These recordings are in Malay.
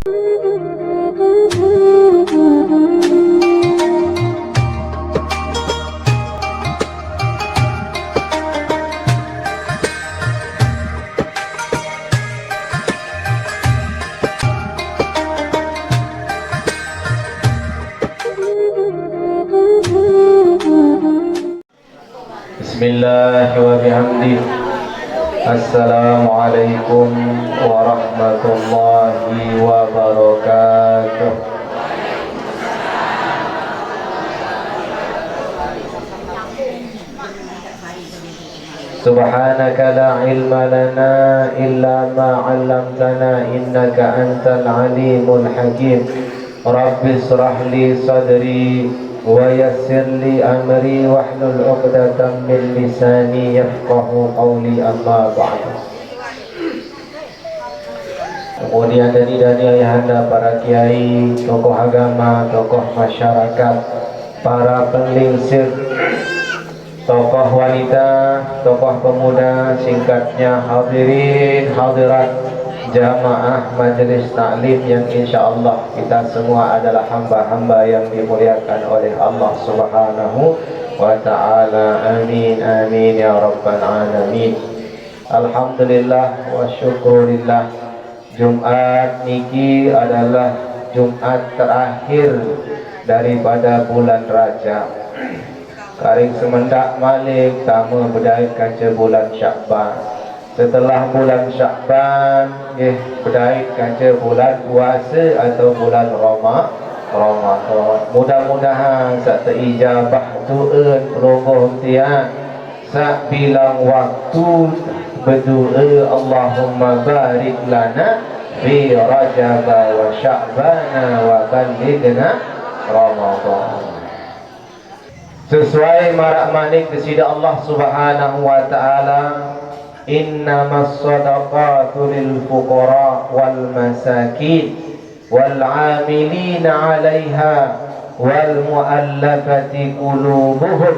Bismillah wa bihamdih. Assalamualaikum warahmatullahi wabarakatuh. Subhanaka la ilma lana illa ma 'allamtana innaka antal alimul hakim. Rabbi israh li sadri wa yassir li amri wahlul 'uqdatam min lisani yafqahu qawli, amma ba'd. Kemudian dari ayahanda para kiai, tokoh agama, tokoh masyarakat, para penglingsir, tokoh wanita, tokoh pemuda, singkatnya hadirin hadirat jamaah majelis taklim yang insyaallah kita semua adalah hamba-hamba yang dimuliakan oleh Allah Subhanahu wa taala. Amin amin ya rabbal alamin. Alhamdulillah wa syukurillah, Jumat niki adalah Jumat terakhir daripada bulan Rajab. Karing semendak malik tamu berdait kaca bulan Syakban. Setelah bulan Syakban, berdait kaca bulan puasa atau bulan Ramadan. Mudah-mudahan sak terijabah doa pelonggoh tiang, sak bilang waktu berdoa Allahumma barik lana fi Rajab wa Sya'ban wa ballighna Ramadan. Sesuai marak manik kesida Allah Subhanahu wa taala, innamas shadaqatu lil fuqara wal masakin wal 'amilina 'alaiha wal mu'allafati qulubuhum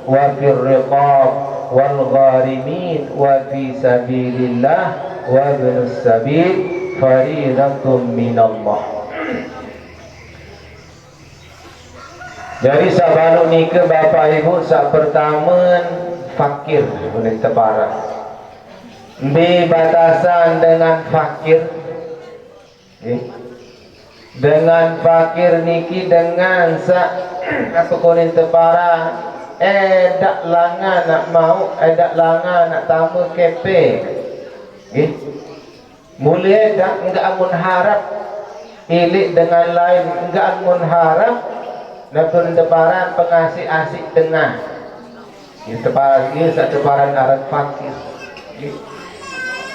wa fir riqab wal gharimin wa fi sabilillah wa ibnus sabil fariidatun minallah. Jadi sabalu ni ke bapa ibu sak pertama fakir boleh terparah. B batasan dengan fakir. Dengan fakir niki dengan sak apa konin terparah. Dak langan nak mau, dak langan nak tamu kepe. Mulai dak enggak amun harap ilik dengan lain enggak amun harap. Nakun teparan pengasih asik tengah. Teparan dia sak teparan arat fakir.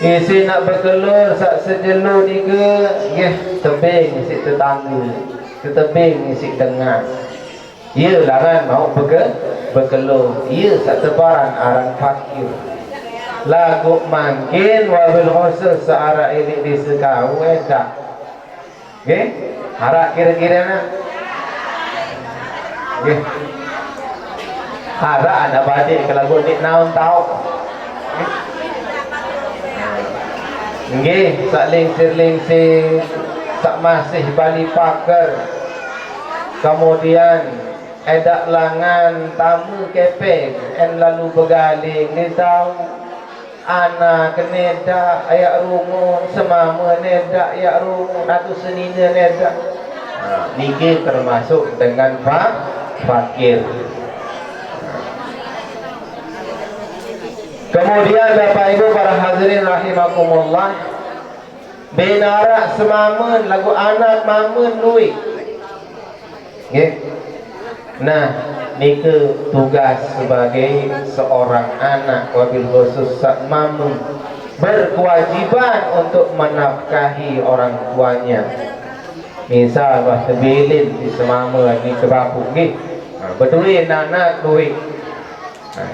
Isi nak berkelur sak sejelu tiga, tebing isi tetangga, tebing isi tengah. Ia langan mau berkelur. Ia sak teparan arat fakir. Lagu mangkin wabil khusus searah ini di sekau dak. Harap kira-kira nak. Harap anak badik kalau gue naun tahu. Sak lingsir-lingsir, sak masih bali pakar. Kemudian edak langan tamu kepek, en lalu begaling ni tahu. Anak keneda ayak rumun semama neda ayak rumun atau senina neda. Niki termasuk dengan fakir. Kemudian Bapak Ibu para hadirin rahimakumullah, benarak semamun lagu anak mamun duit. Nah, niki tugas sebagai seorang anak wabil khusus sak mamun berkewajiban untuk menafkahi orang tuanya. Misal bah sebilin di semama ni kebapuk ni, berduit anak duit.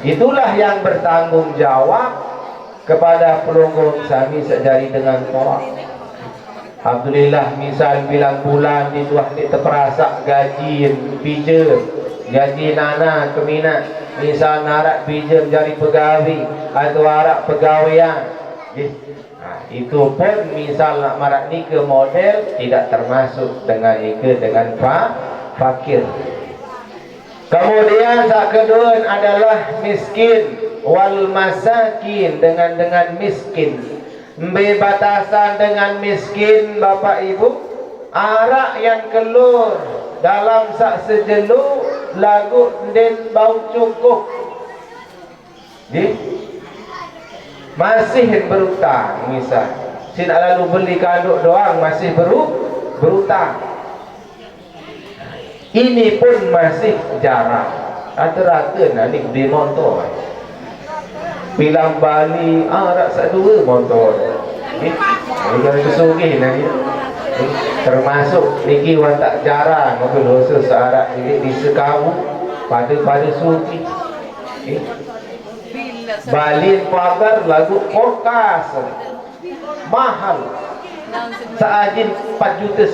Itulah yang bertanggung jawab kepada pelunggung sami sejari dengan toa. Alhamdulillah, misal bilang bulan di tuah di terperasak gaji pijam, gaji nana keminat. Misal narak pijam jari pegawai atau arak pegawaian. Itu pun misal nak marak nikah model tidak termasuk dengan nikah dengan fakir. Kemudian sak kedua adalah miskin wal masakin, dengan miskin. Batasan dengan miskin Bapak Ibu, arak yang keluar dalam sak sejelu lagu den bau cukup. Masih berutang misal. Si nak lalu beli kanduk doang masih berutang. Ini pun masih jarang. Rata-rata nanti di motor. Bilang Bali, arak dua motor. Jangan kesugih nanti. Termasuk niki watak jarang mobil khusus arak ini di sekawu pada suki. Balin pagar lagu kokas mahal seajin 4,5 juta.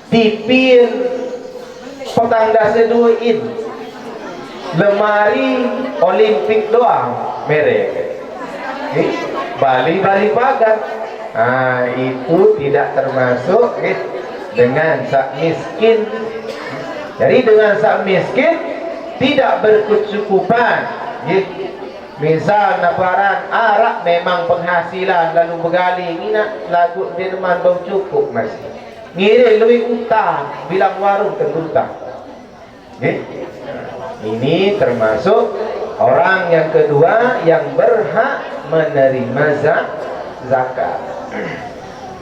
Tipin petang dasa 2 in, lemari Olimpik doang merek. Bali pagar. Itu tidak termasuk dengan sak miskin. Jadi dengan sak miskin tidak berkecukupan. Misal naparan arak memang penghasilan lalu begali ini nak lagu dia teman bau cukup masih ngiri lebih utang bilang warung terutang. Ini termasuk orang yang kedua yang berhak menerima zakat.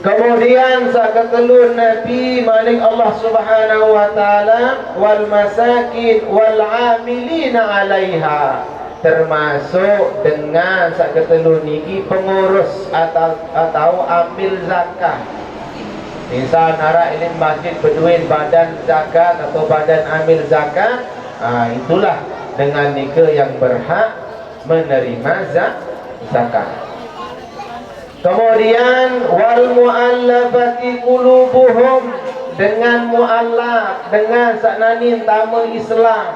Kemudian sakatelun Nabi malik Allah Subhanahu wa taala wal masakin wal amilina 'alaiha, termasuk dengan sakatelun niki pengurus atau amil zakat. Misal nara ilin masjid berduit badan zakat atau badan amil zakat, itulah dengan nike yang berhak menerima zakat. Kemudian wal mu'allafati qulubuhum, dengan mu'allaf, dengan saknani tamu Islam.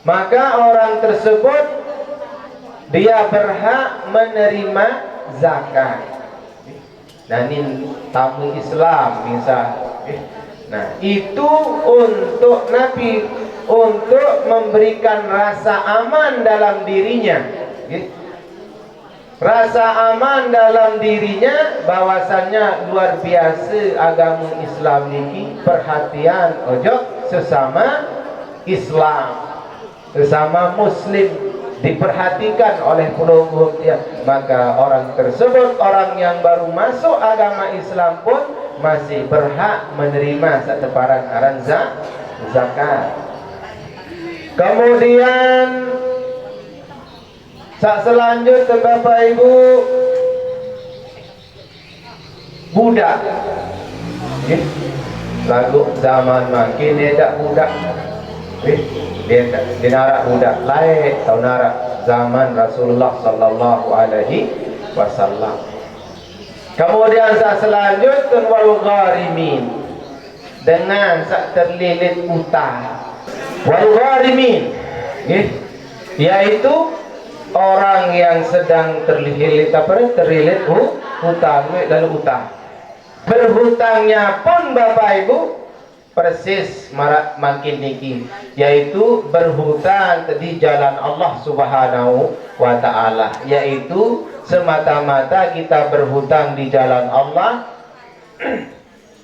Maka orang tersebut dia berhak menerima zakat. Dan ini tamu Islam misal. Nah, itu untuk Nabi, untuk memberikan rasa aman dalam dirinya. Rasa aman dalam dirinya bahwasannya luar biasa agama Islam ini perhatian ojo sesama Islam, sesama Muslim diperhatikan oleh pelungguh dia. Maka orang tersebut, orang yang baru masuk agama Islam pun masih berhak menerima seteparan aran zakat. Kemudian selanjutnya Bapak Ibu, budak. Lagu zaman makin tidak budak. Dia narak budak lain atau narak zaman Rasulullah sallallahu alaihi wasallam. Kemudian selanjutnya wal gharimin, dengan terlilit utang. Wal gharimin, yaitu orang yang sedang terlilit hutang, lalu utang. Berhutangnya pun Bapak Ibu persis makin niki, yaitu berhutang di jalan Allah Subhanahu wa taala, yaitu semata-mata kita berhutang di jalan Allah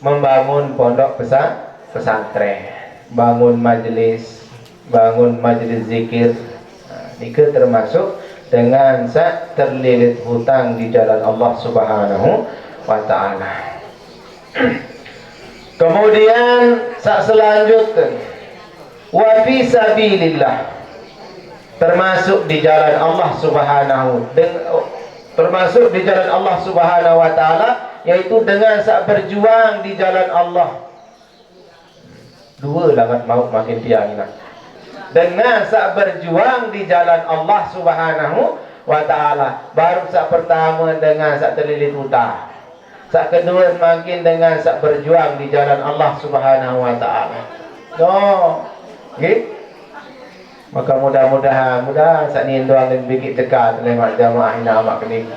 membangun pondok pesantren, bangun majelis zikir. Ini termasuk dengan terlilit hutang di jalan Allah Subhanahu wa taala. Kemudian selanjutnya wa fi sabilillah, termasuk di jalan Allah Subhanahu wa taala, yaitu dengan berjuang di jalan Allah. Dua langat maut makin tiang ini. Dengan berjuang di jalan Allah Subhanahu wa taala. Baru pertama dengan terlilit hutang. Kedua makin dengan berjuang di jalan Allah Subhanahu wa taala. Maka mudah-mudahan saat ni doang dan bikin dekat lemak jamaah ina amak kening.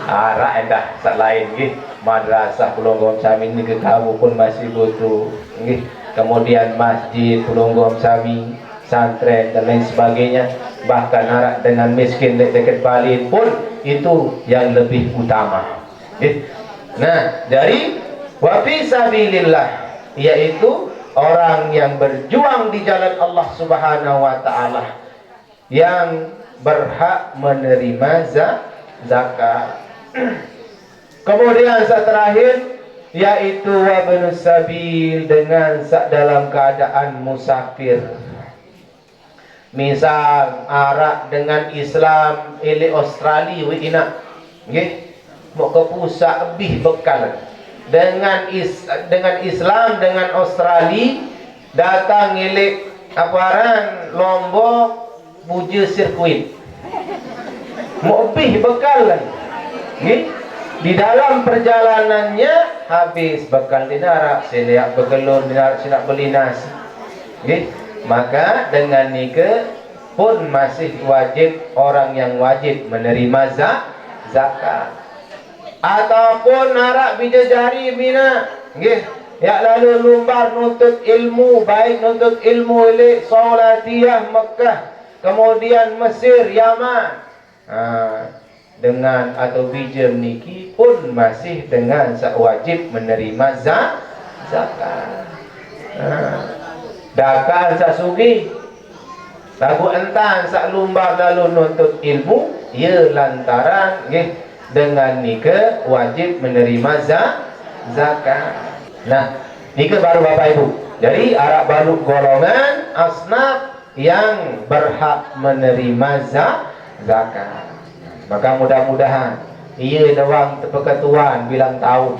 Arak dah sak lain nggih. Madrasah Pelonggom Sami ni ke kamu pun masih butuh nggih. Kemudian masjid Pelonggom Sami, santren dan lain sebagainya. Bahkan arak dengan miskin dekat Bali pun itu yang lebih utama. Nggih. Nah, dari wa fi sabilillah yaitu orang yang berjuang di jalan Allah Subhanahu wa taala yang berhak menerima zakat. Kemudian saat terakhir yaitu wabnus sabil dengan dalam keadaan musafir. Misal arak dengan Islam ili Australia wi ina. Nggih. Mau ke pusat lebih bekal. Dengan Islam dengan Australia datang milik aparan Lombok buja sirkuit mau lebih bekal lagi di dalam perjalanannya habis bekal di darat sila bergelur di darat sila beli nasi maka dengan nikah pun masih wajib orang yang wajib menerima zakat. Ataupun narak bidadari bina nggih ya lalu lumbar nuntut ilmu baik nuntut ilmu oleh Saulatiyah Mekah kemudian Mesir Yaman dengan atau bijam niki pun masih dengan wajib menerima zakat. Dakal sasugi lagu entan sak lumbar lalu nuntut ilmu ia lantaran nggih dengan nikah wajib menerima zakat. Nah, nikah baru Bapak Ibu. Jadi arak baru golongan asnaf yang berhak menerima zakat. Maka mudah-mudahan ia doang perketuan bilang tahun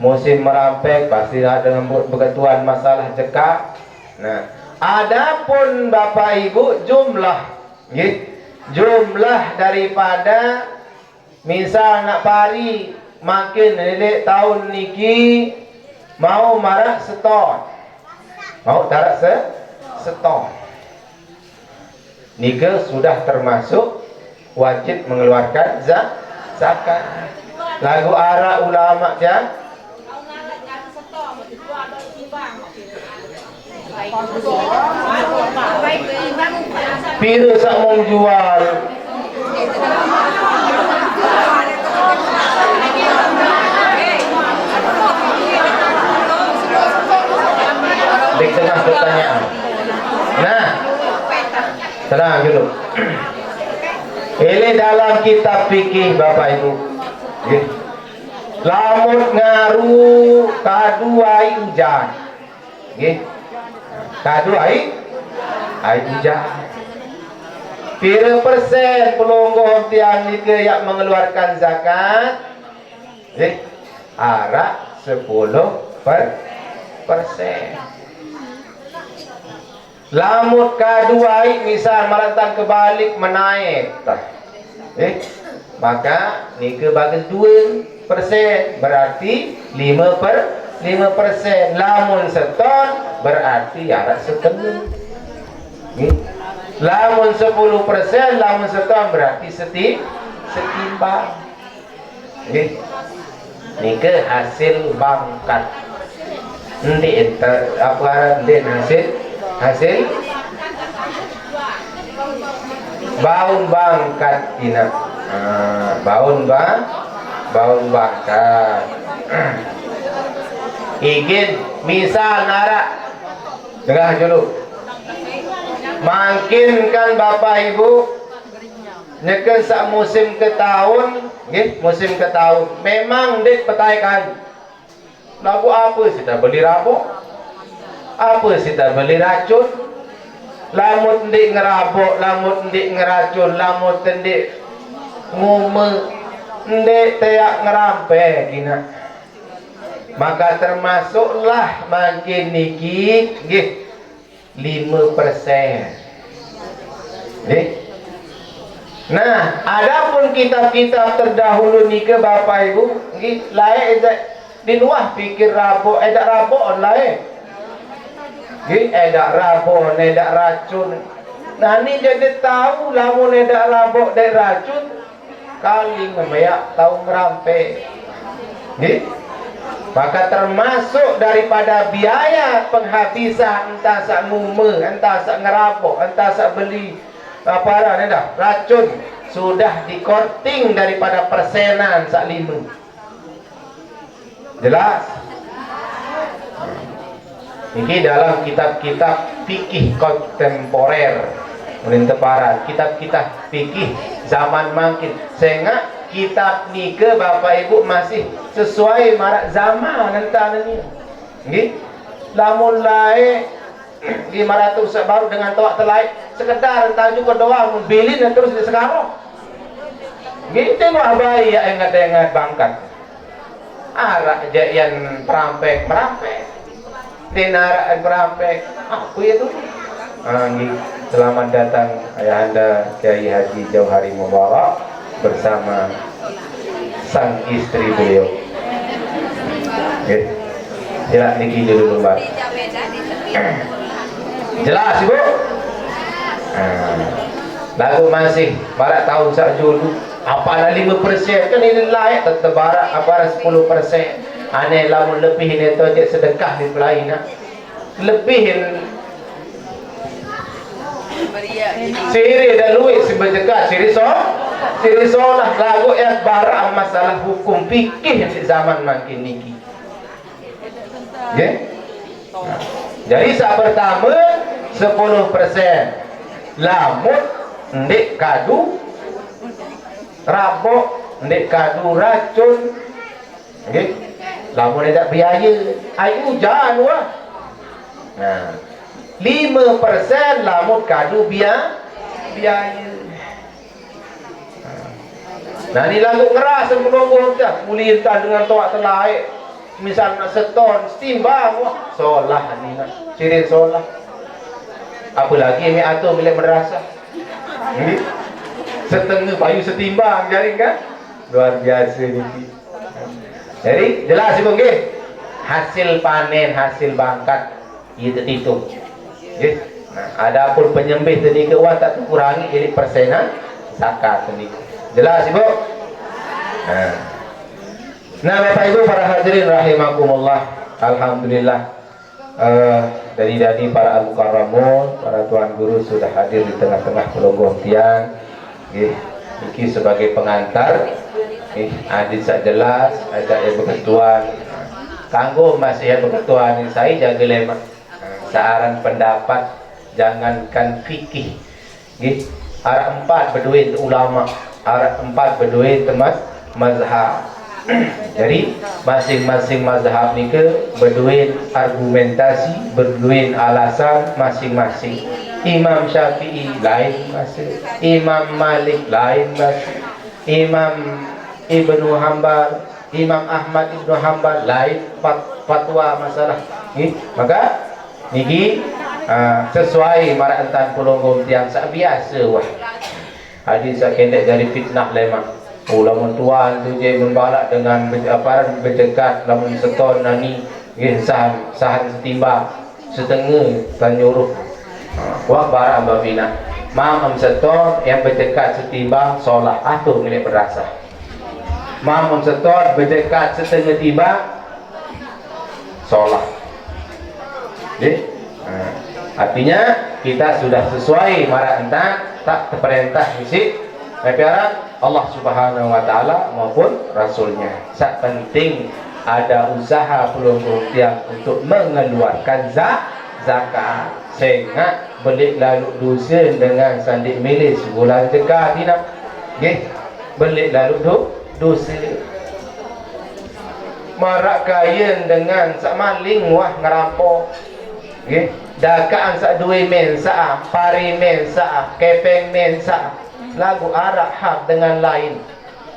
musim merampek pasti dengan perketuan masalah zekat. Nah, adapun Bapak Ibu jumlah daripada misal nak pari makin nenek tahun niki mau marak seton mau tarak seton nika sudah termasuk wajib mengeluarkan zakat. Lagu arah ulama ya pira sak mau jual di tengah pertanyaan. Nah, tenang dulu. Ini dalam kitab fikih Bapak Ibu. Lamun ngaru kadu ai hujan. Nggih. Kadu ai hujan. Pira persen pelonggong tiang nike yang mengeluarkan zakat? Arak 10%. Lamut kaduai misal marantang kebalik menaik maka nike bagus 2% berarti 5%. Lamun seton berarti arak setengah. Lamun 10%, lamun seton berarti setimbang. Nike hasil bangkat. Nanti apa hasil baun bangkat ina baun bangkat ingin misal narak dengar dulu makin kan Bapak Ibu neken sak musim ke tahun musim ke tahun memang dek petaikan lagu apa kita beli rabok apa kita beli racun lamut ndik ngerabok lamut ndik ngeracun lamut ndik ngume ndik teak ngerampe gina maka termasuklah makin niki nggih 5%. Nggih. Nah, adapun kitab-kitab terdahulu niki Bapak Ibu nggih lae di luar pikir rabok edak rabok lae Edak rabon, edak racun. Nah ni jadi tahu lamun edak rabok dan racun kali ngemeyak tahu ngerampe. Maka termasuk daripada biaya penghabisan entah sak mume, entah sak ngerabok, entah sak beli apa dah racun sudah dikorting daripada persenan sak 5. Jelas? Ini dalam kitab-kitab fikih kontemporer Pemerintah Barat, kitab-kitab fikih zaman makin sehingga kitab ni ke Bapak Ibu masih sesuai marak zaman entah ni. Nggih. Lamun lae 500 baru dengan toak telai sekedar entah juga doang bilin dan terus di sekarang. Nggih tengok abai ya ingat-ingat bangkat. Arak yang merampek. Dinara berampek aku ya tuh. Selamat datang Ayahanda Kiai Haji Jauhari Mubarak bersama sang istri beliau. Jelas niki dulu Mbak. Jelas Ibu? Lagu masih barat tahun sak dulu. Apa 5% kan ini layak tetap barat apa 10%. Aneh lamun lebihin itu aja sedekah di pelain lebihin siri dan luit sebejeka siri solah lagu yang barang masalah hukum fikih di zaman makin niki. Jadi saat pertama 10% lamun ndek kadu rabok ndek kadu racun. Lamun ada biaya ayu jangan wah. Nah 5% lamun kadu biaya. Nah ni lagu ngeras menunggu dah muli entah dengan toak telai misalnya seton setimbang wah solah ni nak ciri solah apalagi mi atau milik madrasah setengah payu setimbang jaring kan luar biasa ni. Jadi jelas Ibu nggih. Hasil panen, hasil bangkat itu. Nggih. Nah, adapun penyembih tadi ke uang tak kurangi ini persenan zakat tadi. Jelas Ibu? Nah, Bapak Ibu para hadirin rahimakumullah. Alhamdulillah. Dari para al-mukarramun, para tuan guru sudah hadir di tengah-tengah pelonggoh tiang. Nggih. Iki sebagai pengantar adit sak jelas ada yang berketuan kanggo masih yang berketuan saya jaga lemak searan pendapat jangankan fikih nggih arah 4 berduit ulama arah 4 berduit temas mazhab. Jadi masing-masing mazhab ni ke berduit argumentasi berduit alasan masing-masing. Imam Syafi'i lain masing, Imam Malik lain masing, Imam Ibnu Hanbal, Imam Ahmad Ibnu Hanbal lain fatwa masalah ni. Maka niki sesuai marah entan pelonggong tiang sak biasa wah. Hadis sak kendek dari fitnah lemah. Lamun tuan tu je membalak dengan apa berdekat lamun seton nani nggih sahan setimbang setengah tanyuruh. Wah barang babina. Mam seton yang berdekat setimbang solah atur milik berasa. Mam setor berdekat setengah tiba solat. Artinya kita sudah sesuai marah entah tak terperintah isi harap Allah Subhanahu wa taala maupun rasulnya. Sak penting ada usaha pelonggung tiang untuk mengeluarkan zakat sehingga belik lalu dosa dengan sandik milis bulan dekat tidak. Nggih, belik lalu dosa marak kain dengan sak maling wah ngerampok nggih dakaan sak duwe mensa pari mensa kepeng mensa lagu arak hak dengan lain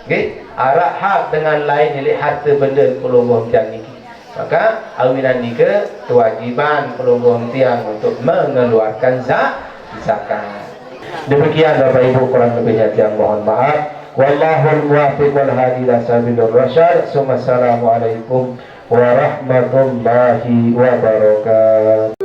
nggih arak hak dengan lain milik harta benda pelonggung tiang ini. Maka awinan ni ke kewajiban pelonggung tiang untuk mengeluarkan zakat. Demikian Bapak Ibu kurang lebihnya tiang mohon maaf. Wallahul muwaffiq wal hadi ila sabilir rasyad. Assalamualaikum warahmatullahi wabarakatuh.